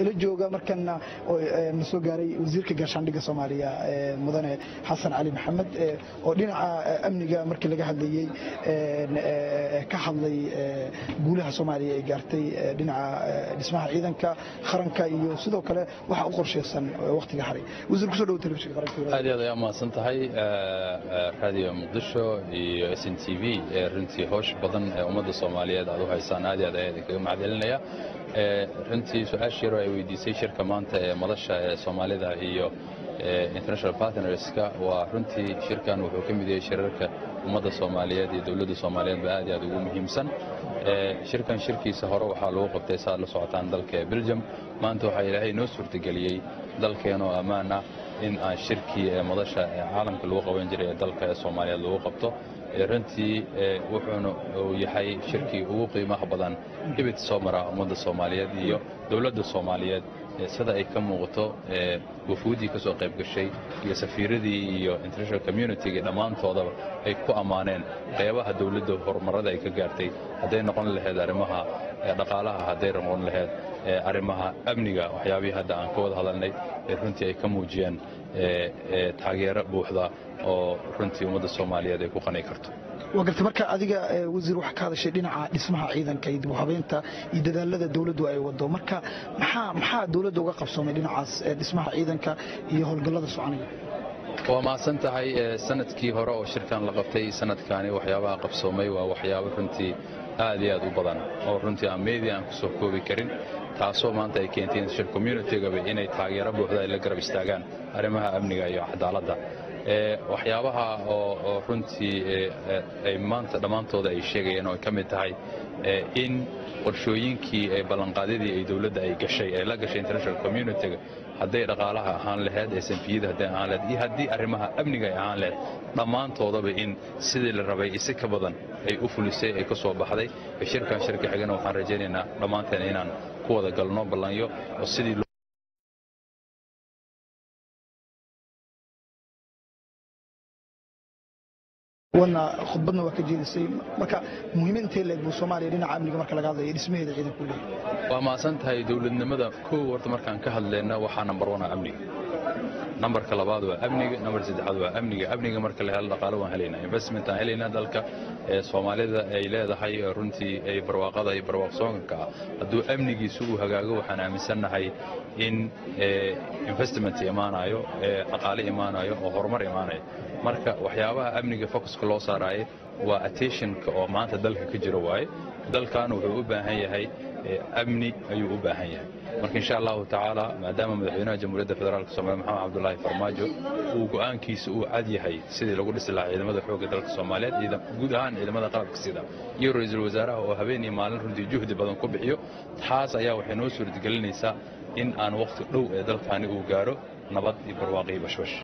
ila jooga markana oo soo gaaray wasiirka gaashaandhigga Soomaaliya mudane Xasan Ali Maxamed oo dhinaca amniga markii laga hadlayay ka hadlay guulaha Soomaaliya ay gaartay dhinaca dhismaha ciidanka qaranka iyo sidoo kale waxa u qorsheysan waqtiga haray wasiirku soo dhaw telefishinka qaranka aad iyo aad ma santahay radio Muqdisho iyo SNTV runtii hoosh badan ummadda Soomaaliyeed aad u haysaan aad iyo aad kaga macdelinaya runtii su'aashiiro ay weydiisay shirka maanta ee madasha Soomaalida iyo international partnerska waa runtii shirkan wuxuu ka mid yahay shirarka ummadda Soomaaliyeed iyo dawladda Soomaaliyeed aad iyo aad ugu muhiimsan shirkan shirkiisa hore waxa lagu qabtay saad la socotaan dalka Belgium maanta waxa Ilaahay noo suurtageliyay dalkeena oo ammaan ah in aan shirkii madasha caalamka lagu qaban jiray dalka Soomaaliyeed lagu qabto runtii wuxuuna yahay shirkii ugu qiimaha badan dibad Soomara ummadda Soomaaliyeed iyo dawladda Soomaaliyeed sida ay ka muuqato wafuudii ka soo qayb gashay iyo safiiradii iyo international community dhamaantooda ay ku amaaneen qaybaha dawladda horumarada ay ka gaartay haday noqon lahayd arrimaha dhaqaalaha haday noqon lahayd arrimaha amniga waxyaabaha hadda aan ka wada hadalnay runtii ay ka muujiyeen taageero buuxda oo runtii ummadda Soomaaliyeed ay ku qanay karto وقلت مركا أديك وزير وحكى شيء دينا اسمها عيدا كيد وحبينتا يدل لذا الدولة وأي وضو مركا محا الدولة وقف صومي دينا عاس اسمها عيدا كيهول قلة السعانية وما سنتهي سنة كي هراء وشركان لقبتي سنة كاني وحيابها قبصومي وحيابها رنتي هذه أدو بدن أو رنتي أميدي أن كسوكو بكرين تاسو maanta ay keenteen shir community-ga inay taageero buuxda ay la garab istaagaan arrimaha amniga iyo cadaaladda waxyaabaha oo runtii ay maanta dhamaantooda ay sheegayeen oo ka mid tahay in qorshooyinkii ay ballanqaadidii ay dawladda ay gashay ay la gashay international community-ga haday dhaqaalaha ahaan lahayd SNP-da haday ahaan lahayd iyo hadii arrimaha amniga ay ahaan lahayd dhamaantoodaba in sidii la rabay si ka badan ay u fulisay ay ka soo baxday shirkan shirka xigana waxaan rajaynaynaa dhamaanteen inaan ku wada galno ballanyo oo sidii وانا خطبنا وكجيل سي marka muhiimada leeg buu Soomaaliya dhinaca amniga marka laga hadlayo dhismaheeda ciidan ku leeyahay waa ma santahay dawladnimada horta markaan ka hadlayna waxa number 1 amniga numberka labaad waa amniga number 3 waa amniga marka la helo dhaqaale waan helaynaa investment aan helaynaa dalka Soomaalida ay leedahay runtii ay barwaaqada ay barwaaqsoonka haduu amnigiisu uu hagaago waxaan aaminsanahay in investment imaanayo dhaqaale imaanayo oo horumar imaanayo marka waxyaabaha amniga focuska loo saaraay waa attention-ka oo maanta dalka ka jiro waay dalkan wuxuu u baahan yahay amni ayuu u baahan yahay marka insha Allah taala maadaama madaxweynaha jamhuuriyadda federaalka Soomaaliya Maxamed Cabdullaahi Farmaajo uu go'aankiisa uu cad yahay sidii lagu dhisi lahaa ciidamada xoogga dalka Soomaaliyeed iyo guud ahaan ciidamada qalabka sida iyo ra'iisul wasaaraha oo habeen iyo maalin runtii juhdi badan ku bixiyo taas ayaa waxay noo suurtagelinaysaa in aan waqti dhow ee dalkani uu gaaro nabad iyo barwaaqo iyo bashbash